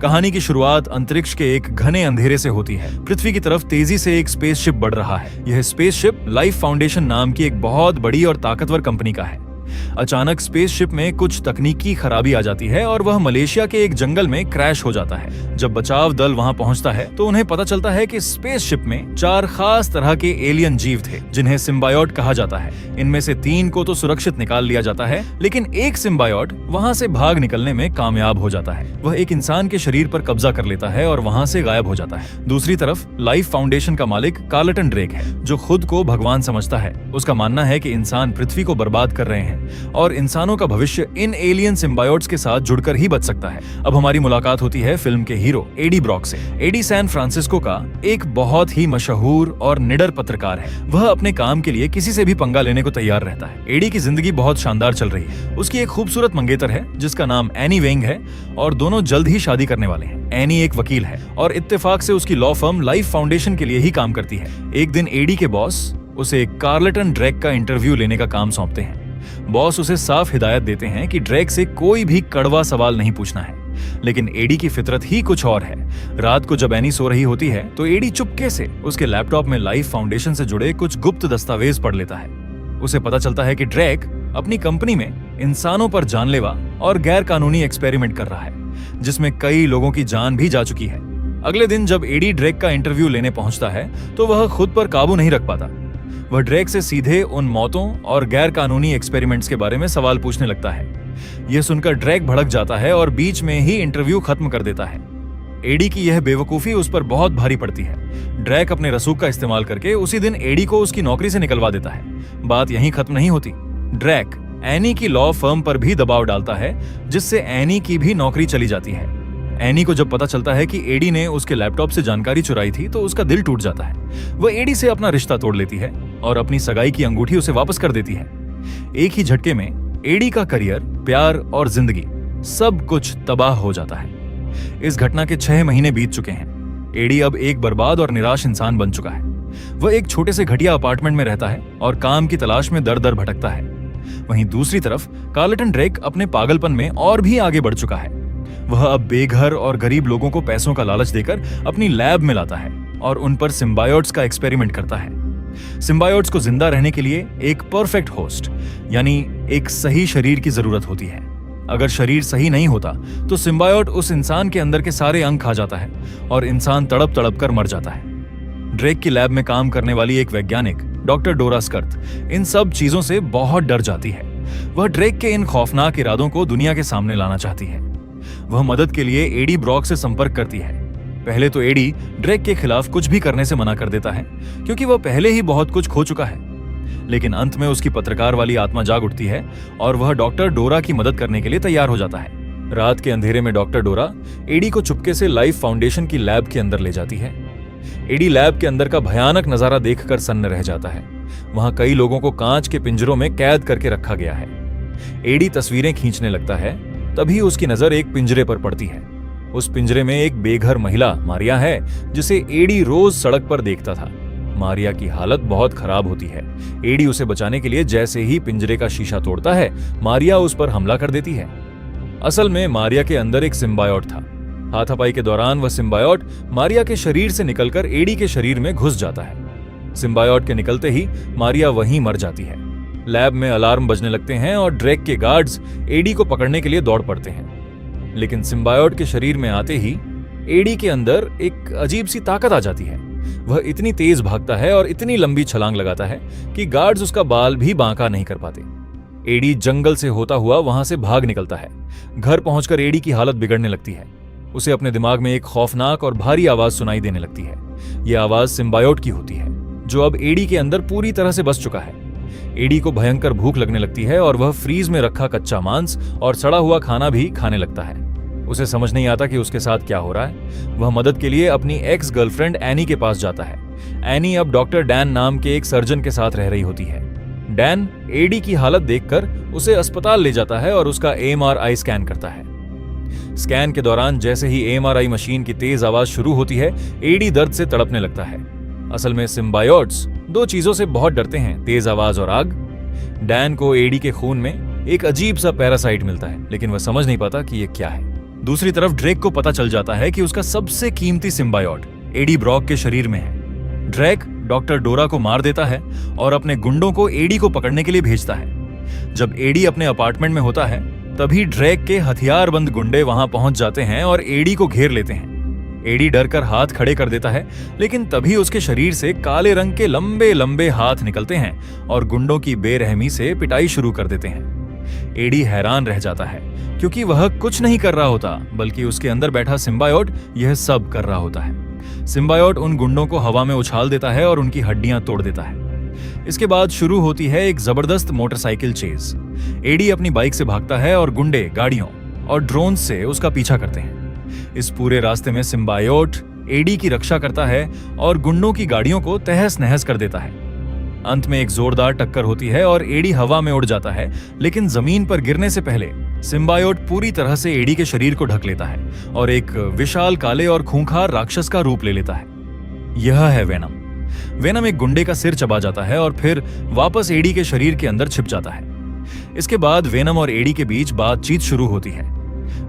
कहानी की शुरुआत अंतरिक्ष के एक घने अंधेरे से होती है। पृथ्वी की तरफ तेजी से एक स्पेसशिप बढ़ रहा है। यह स्पेसशिप लाइफ फाउंडेशन नाम की एक बहुत बड़ी और ताकतवर कंपनी का है। अचानक स्पेसशिप में कुछ तकनीकी खराबी आ जाती है और वह मलेशिया के एक जंगल में क्रैश हो जाता है। जब बचाव दल वहां पहुंचता है तो उन्हें पता चलता है कि स्पेसशिप में 4 खास तरह के एलियन जीव थे जिन्हें सिम्बायोट कहा जाता है। इनमें से 3 को तो सुरक्षित निकाल लिया जाता है, लेकिन एक सिम्बायोट वहां से भाग निकलने में कामयाब हो जाता है। वह एक इंसान के शरीर पर कब्जा कर लेता है और वहां से गायब हो जाता है। दूसरी तरफ लाइफ फाउंडेशन का मालिक कार्लटन ड्रेक है, जो खुद को भगवान समझता है। उसका मानना है कि इंसान पृथ्वी को बर्बाद कर रहे हैं और इंसानों का भविष्य इन एलियन सिम्बायोट्स के साथ जुड़कर ही बच सकता है। अब हमारी मुलाकात होती है फिल्म के हीरो एडी ब्रॉक से। एडी सैन फ्रांसिस्को का एक बहुत ही मशहूर और निडर पत्रकार है। वह अपने काम के लिए किसी से भी पंगा लेने को तैयार रहता है। एडी की जिंदगी बहुत शानदार चल रही है। उसकी एक खूबसूरत मंगेतर है जिसका नाम एनी वेंग है और दोनों जल्द ही शादी करने वाले हैं। एनी एक वकील है और इत्तेफाक से उसकी लॉ फर्म लाइफ फाउंडेशन के लिए ही काम करती है। एक दिन एडी के बॉस उसे कार्लटन ड्रेक का इंटरव्यू लेने का काम सौंपते हैं। बॉस उसे साफ हिदायत देते हैं कि ड्रेक से कोई भी कड़वा सवाल नहीं पूछना है, लेकिन एडी की फितरत ही कुछ और है। रात को जब एनी सो रही होती है तो एडी चुपके से उसके लैपटॉप में लाइफ फाउंडेशन से जुड़े कुछ गुप्त दस्तावेज पढ़ लेता है। उसे पता चलता है कि ड्रेक अपनी कंपनी में इंसानों पर जानलेवा और गैर कानूनी एक्सपेरिमेंट कर रहा है, जिसमें कई लोगों की जान भी जा चुकी है। अगले दिन जब एडी ड्रेक का इंटरव्यू लेने पहुंचता है तो वह खुद पर काबू नहीं रख पाता। वह ड्रेक से सीधे उन मौतों और गैर कानूनी एक्सपेरिमेंट्स के बारे में सवाल पूछने लगता है। यह सुनकर ड्रेक भड़क जाता है और बीच में ही इंटरव्यू खत्म कर देता है। एडी की यह बेवकूफी उस पर बहुत भारी पड़ती है। ड्रेक अपने रसूख का इस्तेमाल करके उसी दिन एडी को उसकी नौकरी से निकलवा देता है। बात यहीं खत्म नहीं होती। ड्रेक एनी की लॉ फर्म पर भी दबाव डालता है, जिससे एनी की भी नौकरी चली जाती है। एनी को जब पता चलता है कि एडी ने उसके लैपटॉप से जानकारी चुराई थी तो उसका दिल टूट जाता है। वह एडी से अपना रिश्ता तोड़ लेती है और अपनी सगाई की अंगूठी उसे वापस कर देती है। एक ही झटके में एडी का करियर, प्यार और जिंदगी सब कुछ तबाह हो जाता है। इस घटना के 6 महीने बीत चुके हैं। एडी अब एक बर्बाद और निराश इंसान बन चुका है। वह एक छोटे से घटिया अपार्टमेंट में रहता है और काम की तलाश में दर दर भटकता है। वहीं दूसरी तरफ कार्लटन ड्रेक अपने पागलपन में और भी आगे बढ़ चुका है। वह अब बेघर और गरीब लोगों को पैसों का लालच देकर अपनी लैब में लाता है और उन पर सिम्बायोट्स का एक्सपेरिमेंट करता है। सिम्बायोट्स को जिंदा रहने के लिए एक परफेक्ट होस्ट, यानी एक सही शरीर की जरूरत होती है। अगर शरीर सही नहीं होता तो सिम्बायोट उस इंसान के अंदर के सारे अंग खा जाता है और इंसान तड़प तड़प कर मर जाता है। ड्रेक की लैब में काम करने वाली एक वैज्ञानिक डॉक्टर डोरा स्कर्थ इन सब चीजों से बहुत डर जाती है। वह ड्रेक के इन खौफनाक इरादों को दुनिया के सामने लाना चाहती है। वह मदद के लिए एडी ब्रॉक से संपर्क करती है। पहले तो एडी ड्रेक के खिलाफ कुछ भी करने से मना कर देता है, क्योंकि वह पहले ही बहुत कुछ खो चुका है। लेकिन अंत में उसकी पत्रकार वाली आत्मा जाग उठती है और वह डॉक्टर डोरा की मदद करने के लिए तैयार हो जाता है। रात के अंधेरे में डॉक्टर डोरा एडी को चुपके से लाइफ फाउंडेशन की लैब के अंदर ले जाती है। एडी लैब के अंदर का भयानक नजारा देखकर सन्न रह जाता है। वहां कई लोगों को कांच के पिंजरों में कैद करके रखा गया है। एडी तस्वीरें खींचने लगता है, तभी उसकी नजर एक पिंजरे पर पड़ती है। उस पिंजरे में एक बेघर महिला मारिया है, जिसे एडी रोज सड़क पर देखता था। मारिया की हालत बहुत खराब होती है। एडी उसे बचाने के लिए जैसे ही पिंजरे का शीशा तोड़ता है, मारिया उस पर हमला कर देती है। असल में मारिया के अंदर एक सिम्बायोट था। हाथापाई के दौरान वह सिम्बायोट मारिया के शरीर से निकलकर एडी के शरीर में घुस जाता है। सिम्बायोट के निकलते ही मारिया वहीं मर जाती है। लैब में अलार्म बजने लगते हैं और ड्रेक के गार्ड्स एडी को पकड़ने के लिए दौड़ पड़ते हैं। लेकिन सिम्बायोट के शरीर में आते ही एडी के अंदर एक अजीब सी ताकत आ जाती है। वह इतनी तेज भागता है और इतनी लंबी छलांग लगाता है कि गार्ड्स उसका बाल भी बांका नहीं कर पाते। एडी जंगल से होता हुआ वहां से भाग निकलता है। घर पहुंचकर एडी की हालत बिगड़ने लगती है। उसे अपने दिमाग में एक खौफनाक और भारी आवाज सुनाई देने लगती है। यह आवाज सिम्बायोट की होती है, जो अब एडी के अंदर पूरी तरह से बस चुका है। एडी को भयंकर भूख लगने लगती है और वह फ्रीज में रखा कच्चा मांस और सड़ा हुआ खाना भी खाने लगता है। उसे समझ नहीं आता कि उसके साथ क्या हो रहा है। वह मदद के लिए अपनी एक्स गर्लफ्रेंड एनी के पास जाता है। एनी अब डॉक्टर डैन नाम के एक सर्जन के साथ रह रही होती है। डैन एडी की हालत देखकर उसे अस्पताल ले जाता है और उसका एमआरआई स्कैन करता है। स्कैन के दौरान जैसे ही एमआरआई मशीन की तेज आवाज शुरू होती है, एडी दर्द से तड़पने लगता है। असल में सिम्बायोट्स 2 चीजों से बहुत डरते हैं, तेज आवाज और आग। डैन को एडी के खून में एक अजीब सा पैरासाइट मिलता है, लेकिन वह समझ नहीं पाता कि यह क्या है। दूसरी तरफ ड्रेक को पता चल जाता है कि उसका सबसे कीमती सिम्बायोट एडी ब्रॉक के शरीर में है। ड्रेक डॉक्टर डोरा को मार देता है और अपने गुंडों को एडी को पकड़ने के लिए भेजता है। जब एडी अपने अपार्टमेंट में होता है तभी ड्रेक के हथियारबंद गुंडे वहां पहुंच जाते हैं और एडी को घेर लेते हैं। एडी डर कर हाथ खड़े कर देता है, लेकिन तभी उसके शरीर से काले रंग के लंबे लंबे हाथ निकलते हैं और गुंडों की बेरहमी से पिटाई शुरू कर देते हैं। एडी हैरान रह जाता है क्योंकि वह कुछ नहीं कर रहा होता, बल्कि उसके अंदर बैठा सिम्बायोट यह सब कर रहा होता है। सिम्बायोट उन गुंडों को हवा में उछाल देता है और उनकी हड्डियां तोड़ देता है। इसके बाद शुरू होती है एक जबरदस्त मोटरसाइकिल चेज। एडी अपनी बाइक से भागता है और गुंडे गाड़ियों और ड्रोन से उसका पीछा करते हैं। इस पूरे रास्ते में सिम्बायोट एडी की रक्षा करता है और गुंडों की गाड़ियों को तहस नहस कर देता है। अंत में एक जोरदार टक्कर होती है और एडी हवा में उड़ जाता है, लेकिन जमीन पर गिरने से पहले सिम्बायोट पूरी तरह से एडी के शरीर को ढक लेता है और एक विशाल काले और खूंखार राक्षस का रूप ले लेता है। यह है वेनम। वेनम एक गुंडे का सिर चबा जाता है और फिर वापस एडी के शरीर के अंदर छिप जाता है। इसके बाद वेनम और एडी के बीच बातचीत शुरू होती है।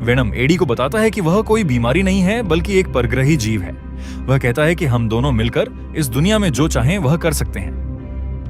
वेनम एडी को बताता है कि वह कोई बीमारी नहीं है, बल्कि एक परग्रही जीव है। वह कहता है कि हम दोनों मिलकर इस दुनिया में जो चाहें वह कर सकते हैं।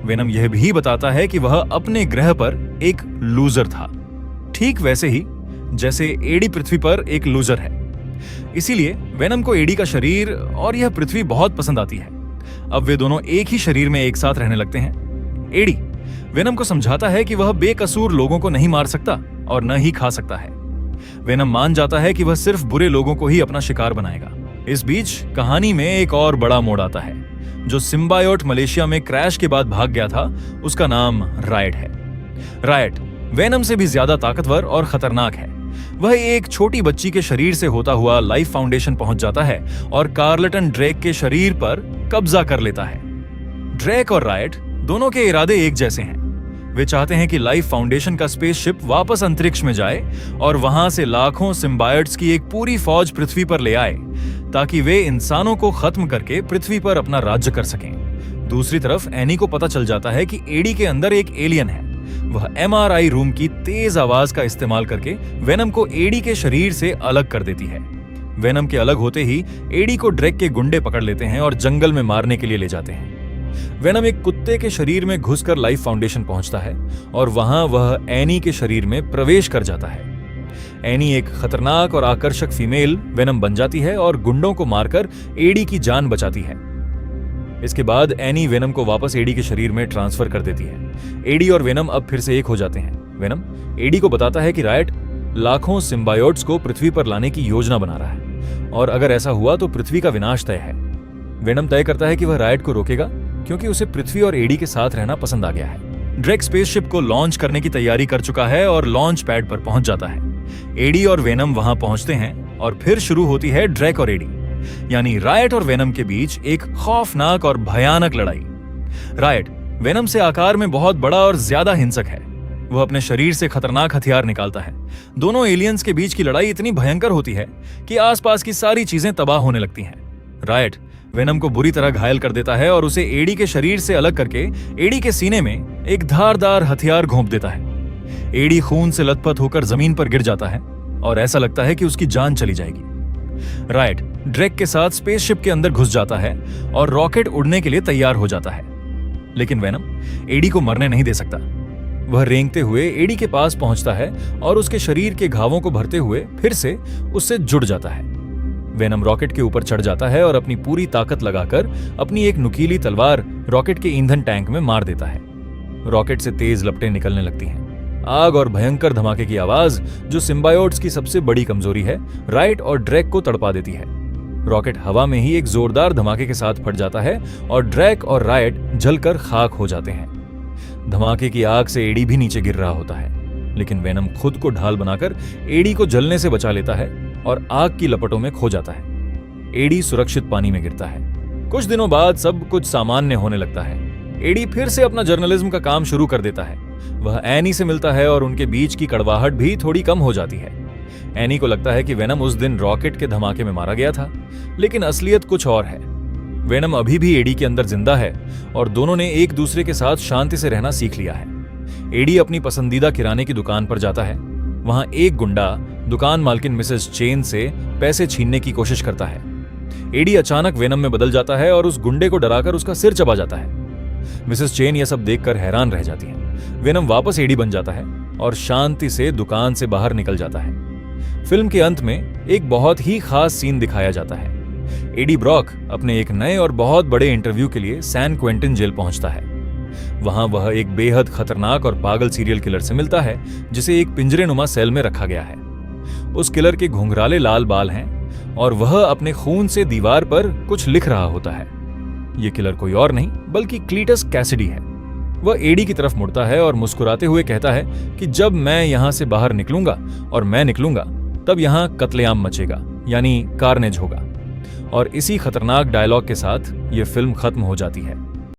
वेनम यह भी बताता है कि वह अपने ग्रह पर एक लूजर था, ठीक वैसे ही जैसे एडी पृथ्वी पर एक लूजर है। इसीलिए वेनम को एडी का शरीर और यह पृथ्वी बहुत पसंद आती है। अब वे दोनों एक ही शरीर में एक साथ रहने लगते हैं। एडी वेनम को समझाता है कि वह बेकसूर लोगों को नहीं मार सकता और न ही खा सकता है। वेनम मान जाता है कि वह सिर्फ बुरे लोगों को ही अपना शिकार बनाएगा। इस बीच कहानी में एक और बड़ा मोड़ आता है। जो सिम्बायोट मलेशिया में क्रैश के बाद भाग गया था, उसका नाम रायट है। रायट वेनम से भी ज्यादा ताकतवर और खतरनाक है। वह एक छोटी बच्ची के शरीर से होता हुआ लाइफ फाउंडेशन पहुंच जाता है और कार्लटन ड्रेक के शरीर पर कब्जा कर लेता है। ड्रेक और रायट दोनों के इरादे एक जैसे हैं। वे चाहते हैं कि लाइफ फाउंडेशन का स्पेसशिप वापस अंतरिक्ष में जाए और वहां से लाखों सिम्बायोट्स की एक पूरी फौज पृथ्वी पर ले आए, ताकि वे इंसानों को खत्म करके पृथ्वी पर अपना राज्य कर सकें। दूसरी तरफ एनी को पता चल जाता है कि एडी के अंदर एक एलियन है। वह MRI रूम की तेज आवाज का इस्तेमाल करके वेनम को एडी के शरीर से अलग कर देती है। वेनम के अलग होते ही एडी को ड्रेक के गुंडे पकड़ लेते हैं और जंगल में मारने के लिए ले जाते हैं। वेनम एक कुत्ते के शरीर में घुसकर लाइफ फाउंडेशन पहुंचता है और वहां वह एनी के शरीर में प्रवेश कर जाता है। एनी एक खतरनाक और आकर्षक फीमेल वेनम बन जाती है और गुंडों को मारकर एडी की जान बचाती है। इसके बाद एनी वेनम को वापस एडी के शरीर में ट्रांसफर कर देती है। एडी और वेनम अब फिर से एक हो जाते हैं। वेनम एडी को बताता है कि रायट लाखों सिम्बायोट्स को पृथ्वी पर लाने की योजना बना रहा है और अगर ऐसा हुआ तो पृथ्वी का विनाश तय है। वेनम तय करता है कि वह रायट को रोकेगा क्योंकि उसे पृथ्वी और एडी के साथ रहना पसंद आ गया है। ड्रेक स्पेसशिप को लॉन्च करने की तैयारी कर चुका है और लॉन्च पैड पर पहुंच जाता है। एडी और वेनम वहां पहुंचते हैं और फिर शुरू होती है ड्रेक और एडी यानी रायट और वेनम के बीच एक खौफनाक और भयानक लड़ाई। रायट वेनम से आकार में बहुत बड़ा और ज्यादा हिंसक है। वह अपने शरीर से खतरनाक हथियार निकालता है। दोनों एलियंस के बीच की लड़ाई इतनी भयंकर होती है कि आसपास की सारी चीजें तबाह होने लगती हैं। रायट वेनम को बुरी तरह घायल कर देता है और उसे एडी के शरीर से अलग करके एडी के सीने में एक धारदार हथियार घोंप देता है। एडी खून से लथपथ होकर जमीन पर गिर जाता है और ऐसा लगता है कि उसकी जान चली जाएगी। रायट ड्रेक के साथ स्पेसशिप के अंदर घुस जाता है और रॉकेट उड़ने के लिए तैयार हो जाता है, लेकिन वेनम एडी को मरने नहीं दे सकता। वह रेंगते हुए एडी के पास पहुंचता है और उसके शरीर के घावों को भरते हुए फिर से उससे जुड़ जाता है। वेनम रॉकेट के ऊपर चढ़ जाता है और अपनी पूरी ताकत लगाकर अपनी एक नुकीली तलवार रॉकेट के ईंधन टैंक में मार देता है। रॉकेट से तेज लपटें निकलने लगती हैं। आग और भयंकर धमाके की आवाज, जो सिम्बायोट्स की सबसे बड़ी कमजोरी है, राइट और ड्रैक को तड़पा देती है। रॉकेट हवा में ही एक जोरदार धमाके के साथ फट जाता है और ड्रैक और रायट जलकर खाक हो जाते हैं। धमाके की आग से एडी भी नीचे गिर रहा होता है, लेकिन वेनम खुद को ढाल बनाकर एडी को जलने से बचा लेता है और आग की लपटों में खो जाता है। एडी सुरक्षित पानी में गिरता है। कुछ दिनों बाद सब कुछ सामान्य होने लगता है। एडी फिर से अपना जर्नलिज्म का काम शुरू कर देता है। वह एनी से मिलता है और उनके बीच की कड़वाहट भी थोड़ी कम हो जाती है। एनी को लगता है कि वेनम उस दिन रॉकेट के धमाके में मारा गया था, लेकिन असलियत कुछ और है। वेनम अभी भी एडी के अंदर जिंदा है और दोनों ने एक दूसरे के साथ शांति से रहना सीख लिया है। एडी अपनी पसंदीदा किराने की दुकान पर जाता है। वहां एक गुंडा दुकान मालकिन मिसेस चेन से पैसे छीनने की कोशिश करता है। एडी अचानक वेनम में बदल जाता है और उस गुंडे को डराकर उसका सिर चबा जाता है। मिसेस चेन यह सब देखकर हैरान रह जाती है। वेनम वापस एडी बन जाता है और शांति से दुकान से बाहर निकल जाता है। फिल्म के अंत में एक बहुत ही खास सीन दिखाया जाता है। एडी ब्रॉक अपने एक नए और बहुत बड़े इंटरव्यू के लिए सैन क्वेंटिन जेल पहुंचता है। वहां वह एक बेहद खतरनाक और पागल सीरियल किलर से मिलता है जिसे एक पिंजरेनुमा सेल में रखा गया है। उस किलर के घुंघराले लाल बाल हैं और वह अपने खून से दीवार पर कुछ लिख रहा होता है। यह किलर कोई और नहीं बल्कि क्लीटस कैसिडी है। वह एडी की तरफ मुड़ता है और मुस्कुराते हुए कहता है कि जब मैं यहां से बाहर निकलूंगा और मैं निकलूंगा तब यहां कत्लेआम मचेगा, यानी कार्नेज होगा। और इसी खतरनाक डायलॉग के साथ यह फिल्म खत्म हो जाती है।